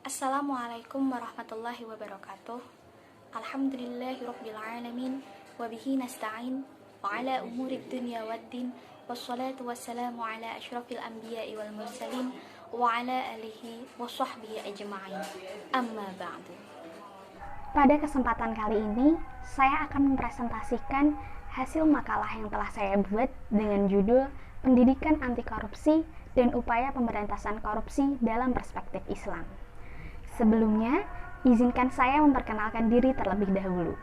Assalamualaikum warahmatullahi wabarakatuh. Alhamdulillahirrabbilalamin. Wabihi nasta'in. Wa ala umurid dunya waddin. Wassalatu wassalamu ala ashrafil anbiya'i wal mursalin. Wa ala alihi wa sahbihi ajma'in. Amma ba'du. Pada kesempatan kali ini, saya akan mempresentasikan hasil makalah yang telah saya buat dengan judul Pendidikan Anti Korupsi dan Upaya Pemberantasan Korupsi dalam Perspektif Islam. Sebelumnya, izinkan saya memperkenalkan diri terlebih dahulu.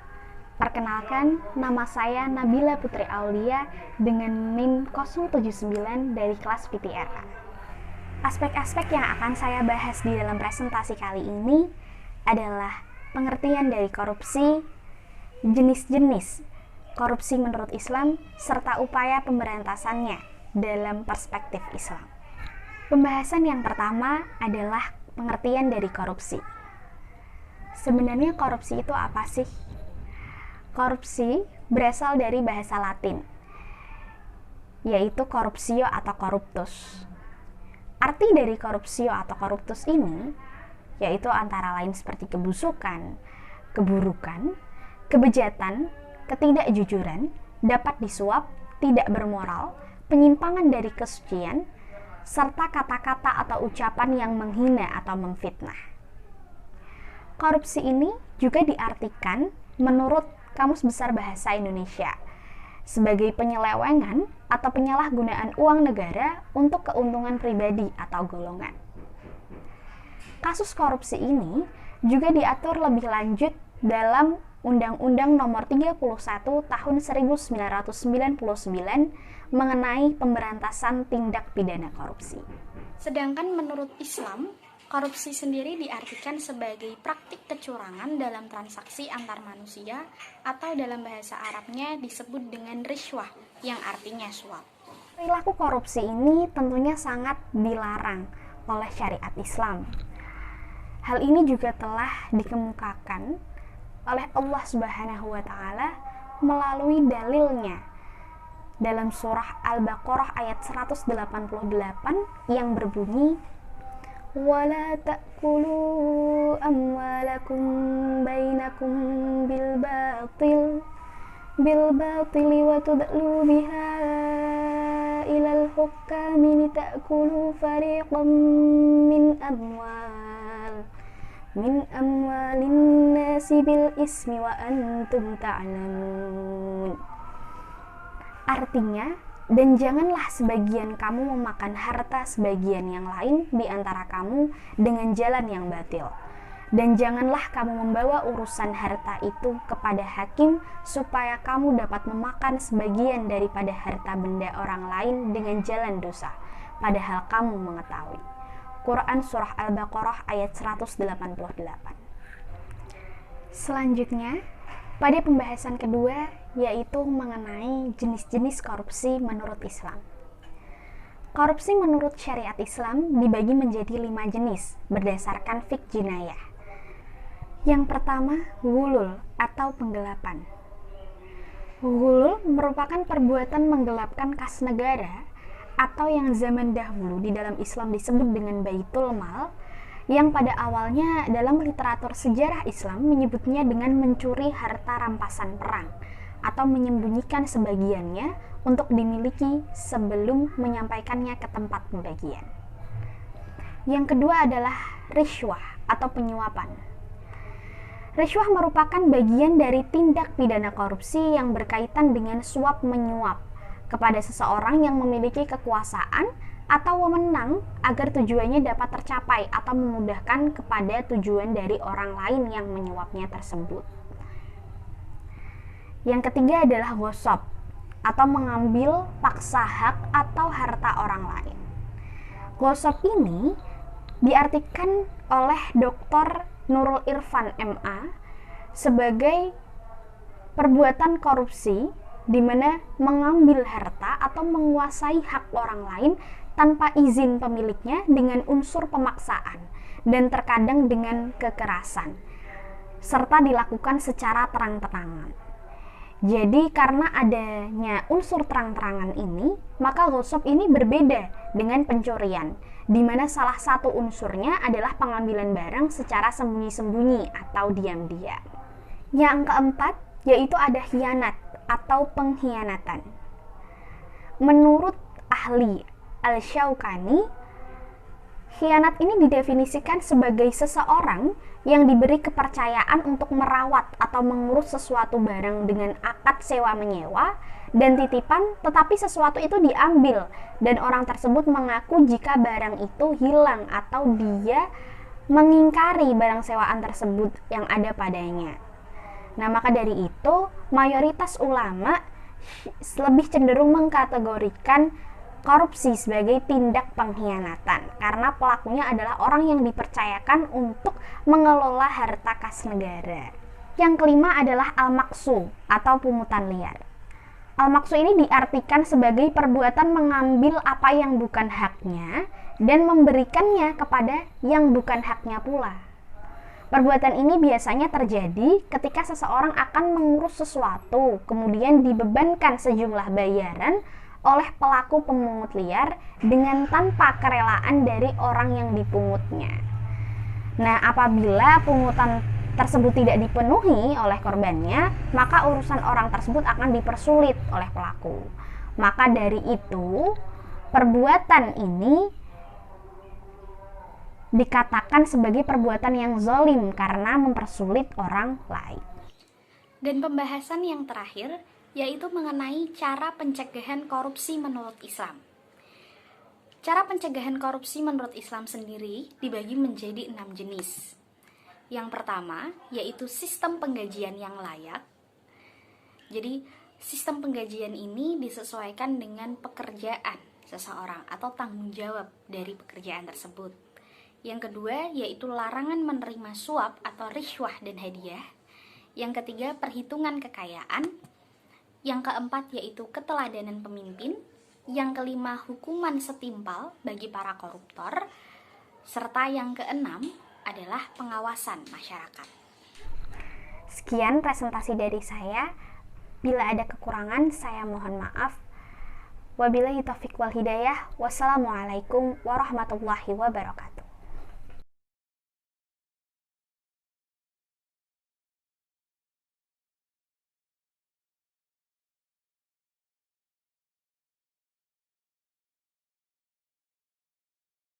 Perkenalkan, nama saya Nabila Putri Aulia dengan NIM 079 dari kelas PTRA. Aspek-aspek yang akan saya bahas di dalam presentasi kali ini adalah pengertian dari korupsi, jenis-jenis korupsi menurut Islam, serta upaya pemberantasannya dalam perspektif Islam. Pembahasan yang pertama adalah pengertian dari korupsi. Sebenarnya korupsi itu apa sih? Korupsi berasal dari bahasa Latin, yaitu corruptio atau corruptus. Arti dari corruptio atau corruptus ini yaitu antara lain seperti kebusukan, keburukan, kebejatan, ketidakjujuran, dapat disuap, tidak bermoral, penyimpangan dari kesucian, serta kata-kata atau ucapan yang menghina atau memfitnah. Korupsi ini juga diartikan menurut Kamus Besar Bahasa Indonesia sebagai penyelewengan atau penyalahgunaan uang negara untuk keuntungan pribadi atau golongan. Kasus korupsi ini juga diatur lebih lanjut dalam Undang-Undang Nomor 31 Tahun 1999 mengenai pemberantasan tindak pidana korupsi. Sedangkan menurut Islam, korupsi sendiri diartikan sebagai praktik kecurangan dalam transaksi antar manusia atau dalam bahasa Arabnya disebut dengan rishwah yang artinya suap. Perilaku korupsi ini tentunya sangat dilarang oleh syariat Islam. Hal ini juga telah dikemukakan oleh Allah Subhanahu wa Ta'ala melalui dalilnya dalam surah Al-Baqarah ayat 188 yang berbunyi wala ta'kulu amwalakum bainakum bil batili wa tudlu biha ilal hukami ta'kulu fariqam min amwalin nasi bil ismi wa antum ta'lamun. Artinya, dan janganlah sebagian kamu memakan harta sebagian yang lain di antara kamu dengan jalan yang batil. Dan janganlah kamu membawa urusan harta itu kepada hakim supaya kamu dapat memakan sebagian daripada harta benda orang lain dengan jalan dosa, padahal kamu mengetahui. Quran Surah Al-Baqarah ayat 188. Selanjutnya, pada pembahasan kedua yaitu mengenai jenis-jenis korupsi menurut Islam. Korupsi menurut syariat Islam dibagi menjadi 5 jenis berdasarkan fiqh jinayah. Yang pertama, ghulul atau penggelapan. Ghulul merupakan perbuatan menggelapkan kas negara atau yang zaman dahulu di dalam Islam disebut dengan baitul mal, yang pada awalnya dalam literatur sejarah Islam menyebutnya dengan mencuri harta rampasan perang atau menyembunyikan sebagiannya untuk dimiliki sebelum menyampaikannya ke tempat pembagian. Yang kedua adalah rishwah atau penyuapan. Rishwah merupakan bagian dari tindak pidana korupsi yang berkaitan dengan suap menyuap kepada seseorang yang memiliki kekuasaan atau wewenang agar tujuannya dapat tercapai atau memudahkan kepada tujuan dari orang lain yang menyuapnya tersebut. Yang ketiga adalah ghosab atau mengambil paksa hak atau harta orang lain. Ghosab ini diartikan oleh Dr. Nurul Irfan MA sebagai perbuatan korupsi di mana mengambil harta atau menguasai hak orang lain tanpa izin pemiliknya dengan unsur pemaksaan dan terkadang dengan kekerasan, serta dilakukan secara terang-terangan. Jadi karena adanya unsur terang-terangan ini, maka ghosab ini berbeda dengan pencurian, di mana salah satu unsurnya adalah pengambilan barang secara sembunyi-sembunyi atau diam-diam. Yang keempat, yaitu ada khianat atau pengkhianatan. Menurut ahli Al-Syaukani, khianat ini didefinisikan sebagai seseorang yang diberi kepercayaan untuk merawat atau mengurus sesuatu barang dengan akad sewa-menyewa dan titipan, tetapi sesuatu itu diambil dan orang tersebut mengaku jika barang itu hilang atau dia mengingkari barang sewaan tersebut yang ada padanya. Nah, maka dari itu, mayoritas ulama lebih cenderung mengkategorikan korupsi sebagai tindak pengkhianatan karena pelakunya adalah orang yang dipercayakan untuk mengelola harta kas negara. Yang kelima adalah al-maksu atau pungutan liar. Al-maksu ini diartikan sebagai perbuatan mengambil apa yang bukan haknya dan memberikannya kepada yang bukan haknya pula. Perbuatan ini biasanya terjadi ketika seseorang akan mengurus sesuatu, kemudian dibebankan sejumlah bayaran oleh pelaku pemungut liar dengan tanpa kerelaan dari orang yang dipungutnya. Nah, apabila pungutan tersebut tidak dipenuhi oleh korbannya, maka urusan orang tersebut akan dipersulit oleh pelaku. Maka dari itu, perbuatan ini dikatakan sebagai perbuatan yang zalim karena mempersulit orang lain. Dan pembahasan yang terakhir yaitu mengenai cara pencegahan korupsi menurut Islam. Cara pencegahan korupsi menurut Islam sendiri dibagi menjadi 6 jenis. Yang pertama yaitu sistem penggajian yang layak. Jadi sistem penggajian ini disesuaikan dengan pekerjaan seseorang atau tanggung jawab dari pekerjaan tersebut. Yang kedua yaitu larangan menerima suap atau rishwah dan hadiah. Yang ketiga perhitungan kekayaan. Yang keempat yaitu keteladanan pemimpin. Yang kelima hukuman setimpal bagi para koruptor. Serta yang keenam adalah pengawasan masyarakat. Sekian presentasi dari saya. Bila ada kekurangan saya mohon maaf. Wabillahi taufiq wal hidayah. Wassalamualaikum warahmatullahi wabarakatuh.